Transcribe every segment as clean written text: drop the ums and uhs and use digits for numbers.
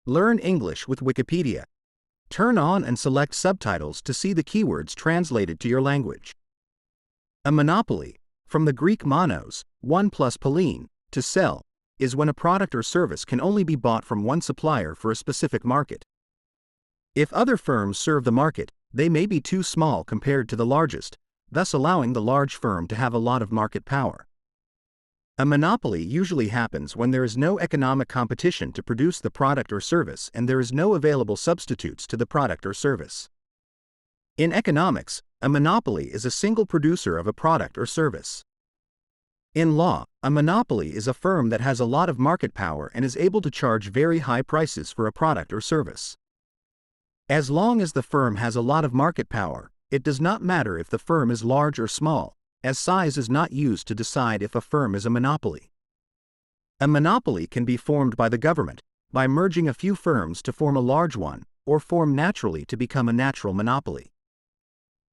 Learn English with Wikipedia. Turn on and select subtitles to see the keywords translated to your language. A monopoly, from the Greek monos, one plus polein, to sell, is when a product or service can only be bought from one supplier for a specific market. If other firms serve the market, they may be too small compared to the largest, thus allowing the large firm to have a lot of market power. A monopoly usually happens when there is no economic competition to produce the product or service and there is no available substitutes to the product or service. In economics, a monopoly is a single producer of a product or service. In law, a monopoly is a firm that has a lot of market power and is able to charge very high prices for a product or service. As long as the firm has a lot of market power, it does not matter if the firm is large or small, as size is not used to decide if a firm is a monopoly. A monopoly can be formed by the government, by merging a few firms to form a large one, or form naturally to become a natural monopoly.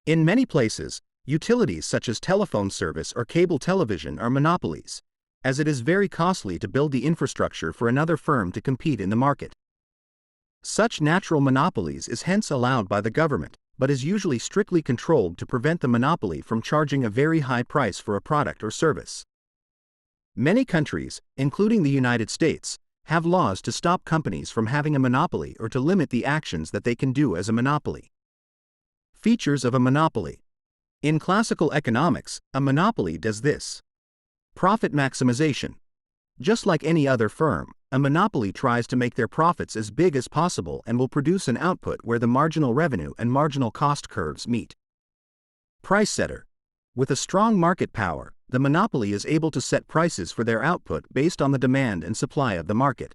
In many places, utilities such as telephone service or cable television are monopolies, as it is very costly to build the infrastructure for another firm to compete in the market. Such natural monopolies is hence allowed by the government, but is usually strictly controlled to prevent the monopoly from charging a very high price for a product or service. Many countries, including the United States, have laws to stop companies from having a monopoly or to limit the actions that they can do as a monopoly. Features of a monopoly. In classical economics, a monopoly does this. Profit maximization. Just like any other firm, a monopoly tries to make their profits as big as possible and will produce an output where the marginal revenue and marginal cost curves meet. Price setter. With a strong market power, the monopoly is able to set prices for their output based on the demand and supply of the market.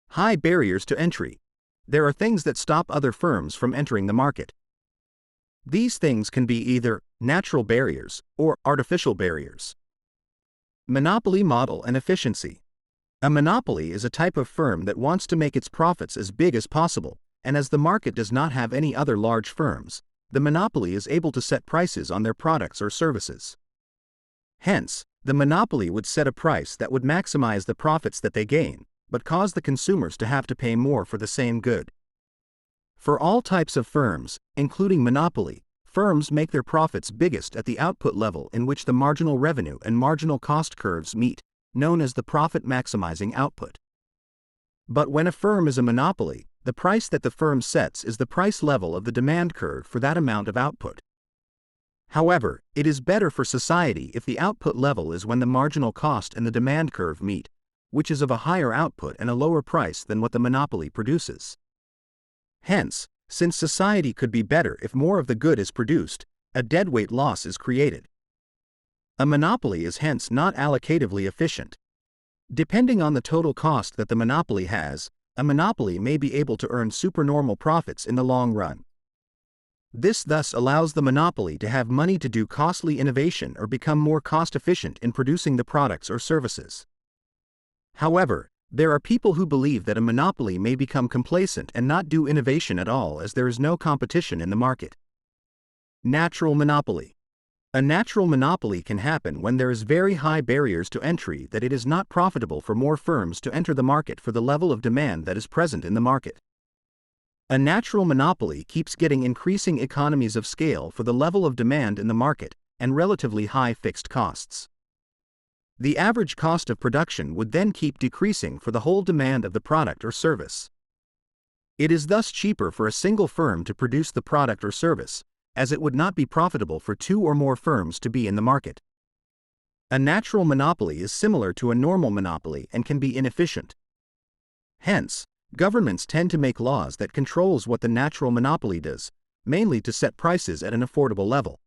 High barriers to entry. There are things that stop other firms from entering the market. These things can be either natural barriers or artificial barriers. Monopoly model and efficiency. A monopoly is a type of firm that wants to make its profits as big as possible, and as the market does not have any other large firms, the monopoly is able to set prices on their products or services. Hence, the monopoly would set a price that would maximize the profits that they gain, but cause the consumers to have to pay more for the same good. For all types of firms, including monopoly, firms make their profits biggest at the output level in which the marginal revenue and marginal cost curves meet, known as the profit maximizing output. But when a firm is a monopoly, the price that the firm sets is the price level of the demand curve for that amount of output. However, it is better for society if the output level is when the marginal cost and the demand curve meet, which is of a higher output and a lower price than what the monopoly produces. Hence, since society could be better if more of the good is produced, a deadweight loss is created. A monopoly is hence not allocatively efficient. Depending on the total cost that the monopoly has, a monopoly may be able to earn supernormal profits in the long run. This thus allows the monopoly to have money to do costly innovation or become more cost-efficient in producing the products or services. However, there are people who believe that a monopoly may become complacent and not do innovation at all as there is no competition in the market. Natural monopoly. A natural monopoly can happen when there is very high barriers to entry that it is not profitable for more firms to enter the market for the level of demand that is present in the market. A natural monopoly keeps getting increasing economies of scale for the level of demand in the market and relatively high fixed costs. The average cost of production would then keep decreasing for the whole demand of the product or service. It is thus cheaper for a single firm to produce the product or service, as it would not be profitable for two or more firms to be in the market. A natural monopoly is similar to a normal monopoly and can be inefficient. Hence, governments tend to make laws that controls what the natural monopoly does, mainly to set prices at an affordable level.